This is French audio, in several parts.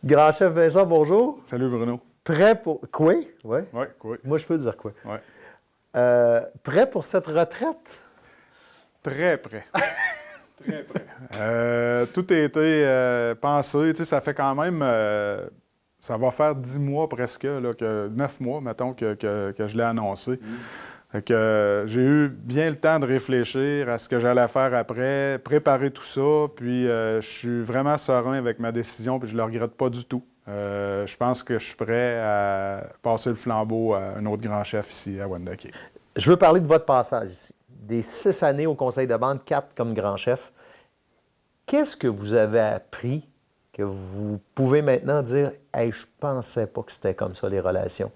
Grand chef Vincent, bonjour. Salut Bruno. Prêt pour... Quoi? Oui. Oui, oui. Moi, je peux dire quoi? Ouais. Prêt pour cette retraite? Très près. Très près. Tout a été pensé. Tu sais, ça fait quand même... ça va faire 10 mois presque, là, 9 mois, mettons, que je l'ai annoncé. Fait que, j'ai eu bien le temps de réfléchir à ce que j'allais faire après, préparer tout ça, puis je suis vraiment serein avec ma décision, puis je ne le regrette pas du tout. Je pense que je suis prêt à passer le flambeau à un autre grand chef ici, à Wendake. Je veux parler de votre passage ici. Des 6 années au conseil de bande, 4 comme grand chef. Qu'est-ce que vous avez appris que vous pouvez maintenant dire « Hey, je pensais pas que c'était comme ça, les relations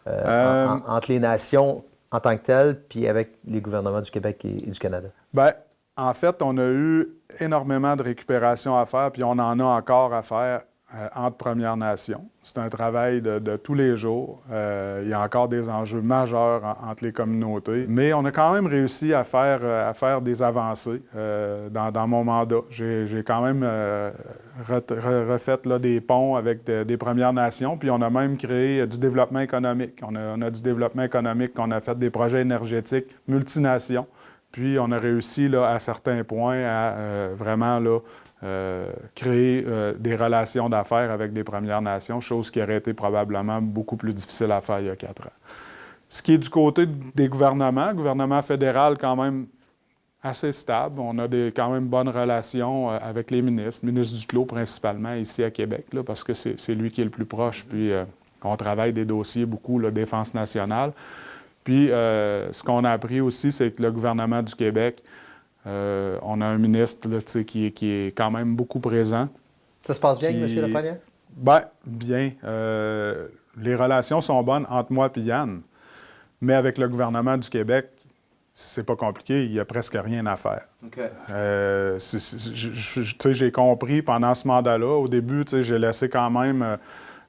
entre les nations en tant que telles, puis avec les gouvernements du Québec et du Canada? » Bien, en fait, on a eu énormément de récupération à faire, puis on en a encore à faire entre Premières Nations. C'est un travail de tous les jours. Il y a encore des enjeux majeurs entre les communautés. Mais on a quand même réussi à faire des avancées dans mon mandat. J'ai quand même refait là, des ponts avec des Premières Nations, puis on a même créé du développement économique. On a du développement économique, on a fait des projets énergétiques multinations. Puis on a réussi là, à certains points à vraiment là, créer des relations d'affaires avec des Premières Nations, chose qui aurait été probablement beaucoup plus difficile à faire il y a 4 ans. Ce qui est du côté des gouvernements, gouvernement fédéral quand même assez stable. On a quand même bonnes relations avec les ministres, ministre Duclos principalement ici à Québec, là, parce que c'est lui qui est le plus proche, puis on travaille des dossiers beaucoup, la défense nationale. Puis, ce qu'on a appris aussi, c'est que le gouvernement du Québec, on a un ministre là, qui est quand même beaucoup présent. Ça se passe bien avec M. Lafrenière? Bien, bien. Les relations sont bonnes entre moi et Yann, mais avec le gouvernement du Québec, c'est pas compliqué, il n'y a presque rien à faire. Okay. J'ai compris pendant ce mandat-là, au début, j'ai laissé quand même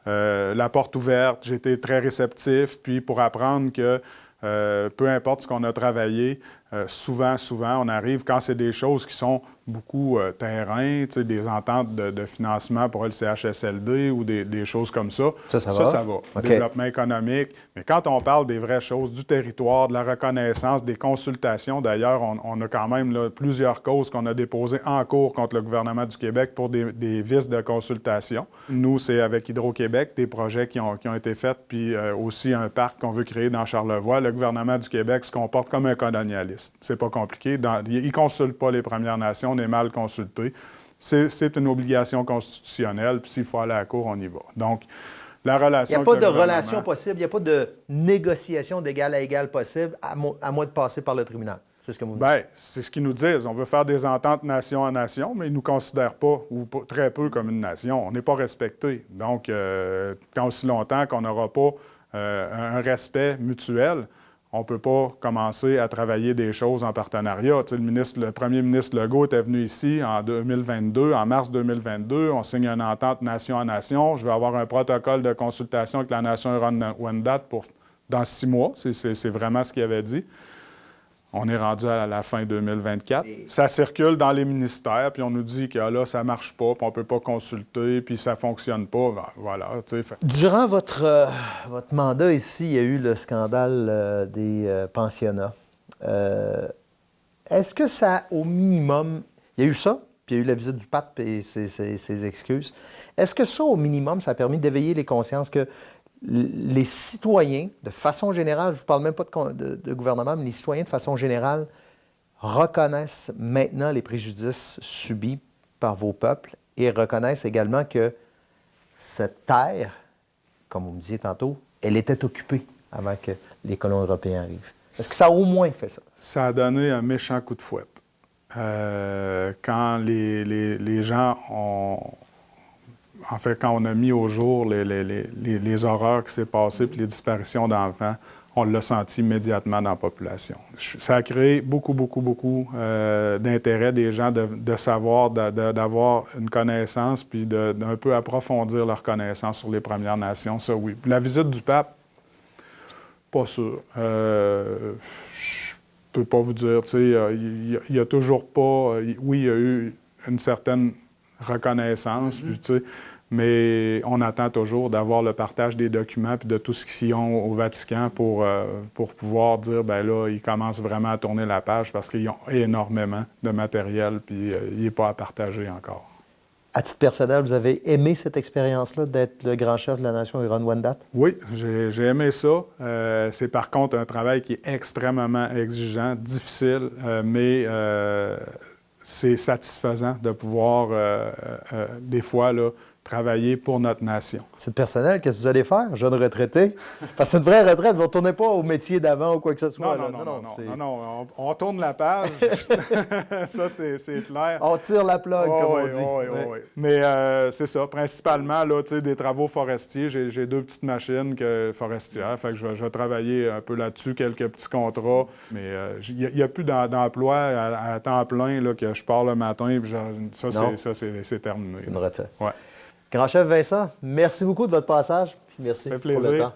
la porte ouverte, j'ai été très réceptif, puis pour apprendre que peu importe ce qu'on a travaillé, souvent, on arrive quand c'est des choses qui sont beaucoup terrain, des ententes de financement pour le CHSLD ou des choses comme ça. Ça va. Okay. Développement économique. Mais quand on parle des vraies choses, du territoire, de la reconnaissance, des consultations, d'ailleurs, on a quand même là, plusieurs causes qu'on a déposées en cours contre le gouvernement du Québec pour des vices de consultation. Nous, c'est avec Hydro-Québec, des projets qui ont été faits, puis aussi un parc qu'on veut créer dans Charlevoix. Le gouvernement du Québec se comporte comme un colonialiste. C'est pas compliqué. Il ne consulte pas les Premières Nations, on est mal consulté. C'est une obligation constitutionnelle, puis s'il faut aller à la cour, on y va. Donc, la relation... Il n'y a pas de relation possible, il n'y a pas de négociation d'égal à égal possible, à moins de passer par le tribunal. C'est ce que vous me dites. Bien, c'est ce qu'ils nous disent. On veut faire des ententes nation à nation, mais ils ne nous considèrent pas, ou très peu, comme une nation. On n'est pas respecté. Donc, tant aussi longtemps qu'on n'aura pas un respect mutuel, on ne peut pas commencer à travailler des choses en partenariat. Le premier ministre Legault était venu ici en 2022, en mars 2022. On signe une entente nation à nation. Je vais avoir un protocole de consultation avec la nation Huron-Wendat dans 6 mois. C'est vraiment ce qu'il avait dit. On est rendu à la fin 2024. Ça circule dans les ministères, puis on nous dit que là, ça ne marche pas, puis on ne peut pas consulter, puis ça ne fonctionne pas. Ben, voilà. Durant votre mandat ici, il y a eu le scandale des pensionnats. Est-ce que ça, au minimum, il y a eu ça, puis il y a eu la visite du pape et ses excuses. Est-ce que ça, au minimum, ça a permis d'éveiller les consciences que les citoyens, de façon générale, je ne vous parle même pas de gouvernement, mais les citoyens, de façon générale, reconnaissent maintenant les préjudices subis par vos peuples et reconnaissent également que cette terre, comme vous me disiez tantôt, elle était occupée avant que les colons européens arrivent. Est-ce que ça a au moins fait ça? Ça a donné un méchant coup de fouette. Quand les gens ont... En fait, quand on a mis au jour les horreurs qui s'est passées puis les disparitions d'enfants, on l'a senti immédiatement dans la population. Ça a créé beaucoup d'intérêt des gens de savoir, d'avoir une connaissance puis d'un peu approfondir leur connaissance sur les Premières Nations, ça oui. Puis la visite du pape, pas sûr. Je peux pas vous dire, tu sais, il y a toujours pas... Oui, il y a eu une certaine reconnaissance, puis tu sais, mais on attend toujours d'avoir le partage des documents puis de tout ce qu'ils ont au Vatican pour pouvoir dire, bien là, ils commencent vraiment à tourner la page parce qu'ils ont énormément de matériel puis il n'est pas à partager encore. À titre personnel, vous avez aimé cette expérience-là d'être le grand chef de la nation Huron-Wendat? Oui, j'ai aimé ça. C'est par contre un travail qui est extrêmement exigeant, difficile, mais c'est satisfaisant de pouvoir, des fois, là, travailler pour notre nation. C'est personnel, qu'est-ce que vous allez faire, jeune retraité? Parce que c'est une vraie retraite, vous ne retournez pas au métier d'avant ou quoi que ce soit. Non, on tourne la page. Ça, c'est clair. On tire la plug, comme on dit. Oui. Mais c'est ça, principalement, là, des travaux forestiers. J'ai 2 petites machines forestières, fait que je vais travailler un peu là-dessus, quelques petits contrats. Mais il n'y a plus d'emploi à temps plein là, que je pars le matin, puis c'est terminé. C'est une retraite. Ouais. Grand chef Vincent, merci beaucoup de votre passage. Puis merci Ça fait pour le plaisir. temps.